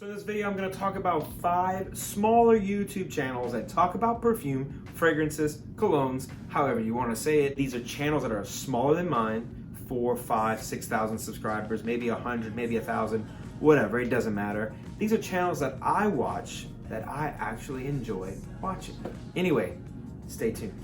So in this video, I'm going to talk about 5 smaller YouTube channels that talk about perfume, fragrances, colognes, however you want to say it. These are channels that are smaller than mine, 4, 5, 6,000 subscribers, maybe 100, maybe 1,000, whatever, it doesn't matter. These are channels that I watch that I actually enjoy watching. Anyway, stay tuned.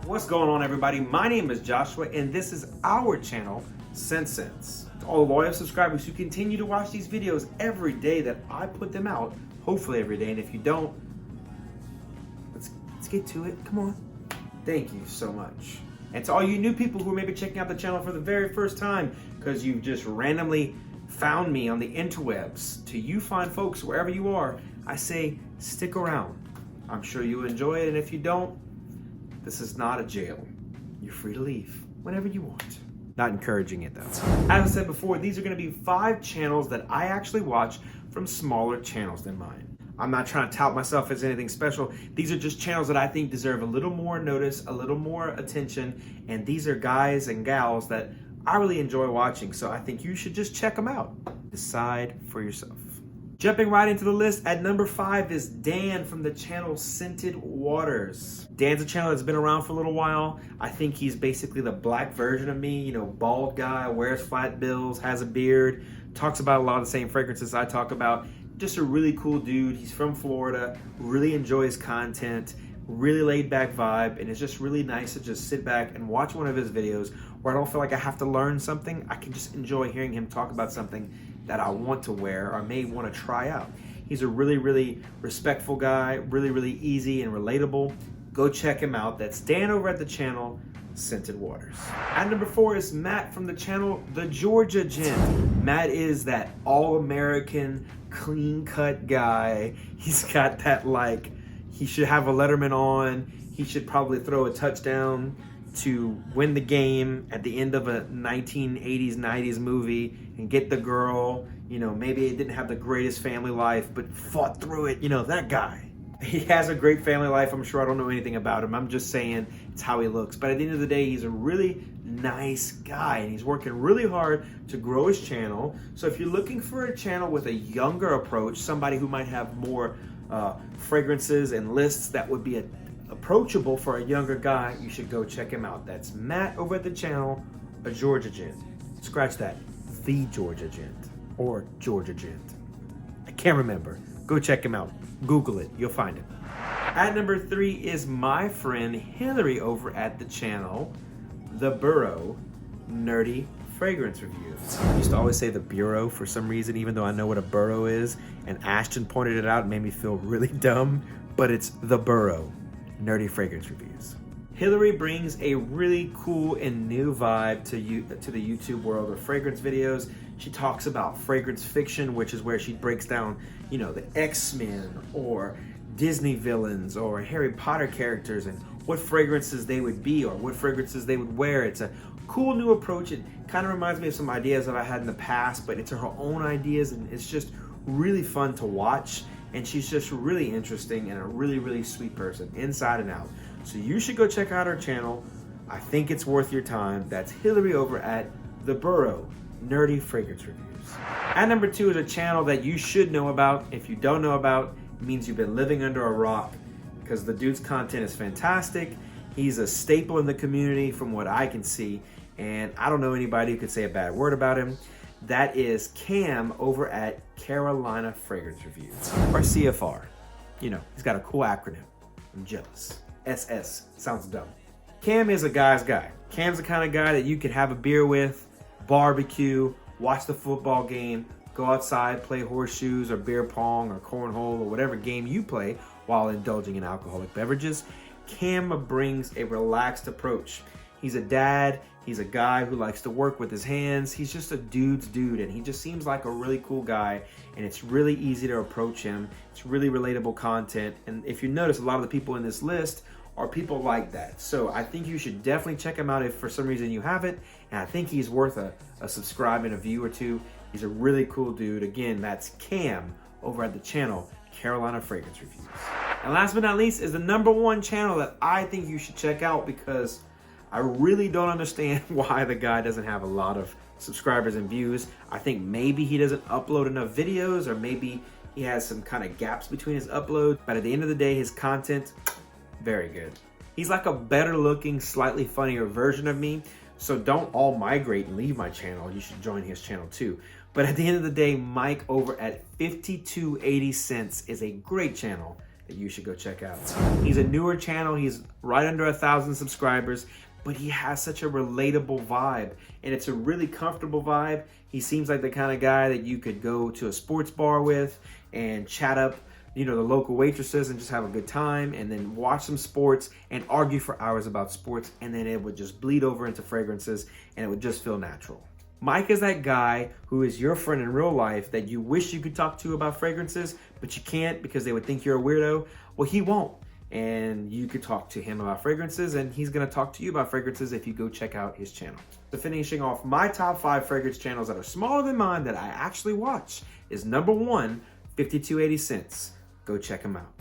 What's going on, everybody? My name is Joshua and this is our channel, ScentSense. To all loyal subscribers who continue to watch these videos every day that I put them out, hopefully every day, and if you don't, let's get to it, come on. Thank you so much. And to all you new people who are maybe checking out the channel for the very first time because you've just randomly found me on the interwebs, to you fine folks wherever you are, I say stick around. I'm sure you enjoy it, and if you don't, this is not a jail. You're free to leave whenever you want. Not encouraging it though. As I said before, these are going to be 5 channels that I actually watch from smaller channels than mine. I'm not trying to tout myself as anything special. These are just channels that I think deserve a little more notice, a little more attention, and these are guys and gals that I really enjoy watching, so I think you should just check them out. Decide for yourself. Jumping right into the list, at number 5 is Dan from the channel Scented Waters. Dan's a channel that's been around for a little while. I think he's basically the black version of me, you know, bald guy, wears flat bills, has a beard, talks about a lot of the same fragrances I talk about. Just a really cool dude. He's from Florida, really enjoys content, really laid back vibe, and it's just really nice to just sit back and watch one of his videos where I don't feel like I have to learn something. I can just enjoy hearing him talk about something that I want to wear or may want to try out. He's a really, really respectful guy, really, really easy and relatable. Go check him out. That's Dan over at the channel Scented Waters. At number 4 is Matt from the channel The Georgia Gent. Matt is that all-American, clean-cut guy. He's got that, like, he should have a Letterman on. He should probably throw a touchdown to win the game at the end of a 1980s, 90s movie and get the girl. You know, maybe it didn't have the greatest family life, but fought through it. You know, that guy. He has a great family life. I'm sure I don't know anything about him. I'm just saying it's how he looks. But at the end of the day, he's a really nice guy and he's working really hard to grow his channel. So if you're looking for a channel with a younger approach, somebody who might have more fragrances and lists that would be approachable for a younger guy, you should go check him out. That's Matt over at the channel, A Georgia Gent. Scratch that, The Georgia Gent or Georgia Gent. I can't remember. Go check him out. Google it, you'll find him. At number 3 is my friend Hillary over at the channel The BURREAU Nerdy Fragrance Reviews. I used to always say the Bureau for some reason, even though I know what a burrow is, and Ashton pointed it out and made me feel really dumb, but it's The BURREAU Nerdy Fragrance Reviews. Hillary brings a really cool and new vibe to the YouTube world of fragrance videos. She talks about fragrance fiction, which is where she breaks down, you know, the X-Men or Disney villains or Harry Potter characters and what fragrances they would be or what fragrances they would wear. It's a cool new approach. It kind of reminds me of some ideas that I had in the past, but it's her own ideas, and it's just really fun to watch. And she's just really interesting and a really, really sweet person inside and out. So you should go check out her channel. I think it's worth your time. That's Hillary over at The BURREAU Nerdy Fragrance Reviews. At number 2 is a channel that you should know about. If you don't know about, it means you've been living under a rock, because the dude's content is fantastic. He's a staple in the community from what I can see, and I don't know anybody who could say a bad word about him. That is Cam over at Carolina Fragrance Reviews, or CFR. You know, he's got a cool acronym. I'm jealous. SS, sounds dumb. Cam is a guy's guy. Cam's the kind of guy that you could have a beer with, barbecue, watch the football game, go outside, play horseshoes or beer pong or cornhole or whatever game you play while indulging in alcoholic beverages. Cam brings a relaxed approach. He's a dad. He's a guy who likes to work with his hands. He's just a dude's dude, and he just seems like a really cool guy, and it's really easy to approach him. It's really relatable content, and if you notice, a lot of the people in this list are people like that. So I think you should definitely check him out if for some reason you haven't, and I think he's worth a subscribe and a view or two. He's a really cool dude. Again, that's Cam over at the channel Carolina Fragrance Reviews. And last but not least is the number 1 channel that I think you should check out, because I really don't understand why the guy doesn't have a lot of subscribers and views. I think maybe he doesn't upload enough videos, or maybe he has some kind of gaps between his uploads, but at the end of the day, his content, very good. He's like a better looking, slightly funnier version of me. So don't all migrate and leave my channel. You should join his channel too. But at the end of the day, Mike over at 5280 Cents is a great channel that you should go check out. He's a newer channel. He's right under 1,000 subscribers, but he has such a relatable vibe, and it's a really comfortable vibe. He seems like the kind of guy that you could go to a sports bar with and chat up, you know, the local waitresses and just have a good time, and then watch some sports and argue for hours about sports, and then it would just bleed over into fragrances and it would just feel natural. Mike is that guy who is your friend in real life that you wish you could talk to about fragrances, but you can't because they would think you're a weirdo. Well, he won't. And you could talk to him about fragrances, and he's gonna talk to you about fragrances if you go check out his channel. So finishing off my top 5 fragrance channels that are smaller than mine that I actually watch is number 1, 5280 Cents. Go check him out.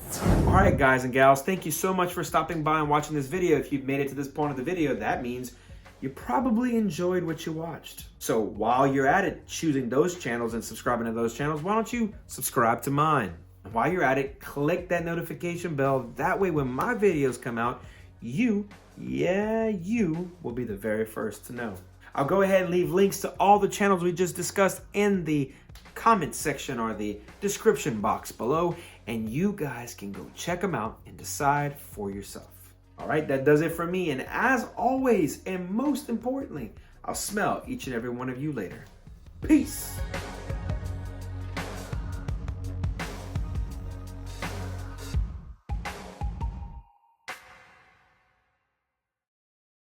All right, guys and gals, thank you so much for stopping by and watching this video. If you've made it to this point of the video, that means you probably enjoyed what you watched. So while you're at it, choosing those channels and subscribing to those channels, why don't you subscribe to mine? And while you're at it, click that notification bell. That way when my videos come out, you will be the very first to know. I'll go ahead and leave links to all the channels we just discussed in the comment section or the description box below, and you guys can go check them out and decide for yourself. All right, that does it for me. And as always, and most importantly, I'll smell each and every one of you later. Peace.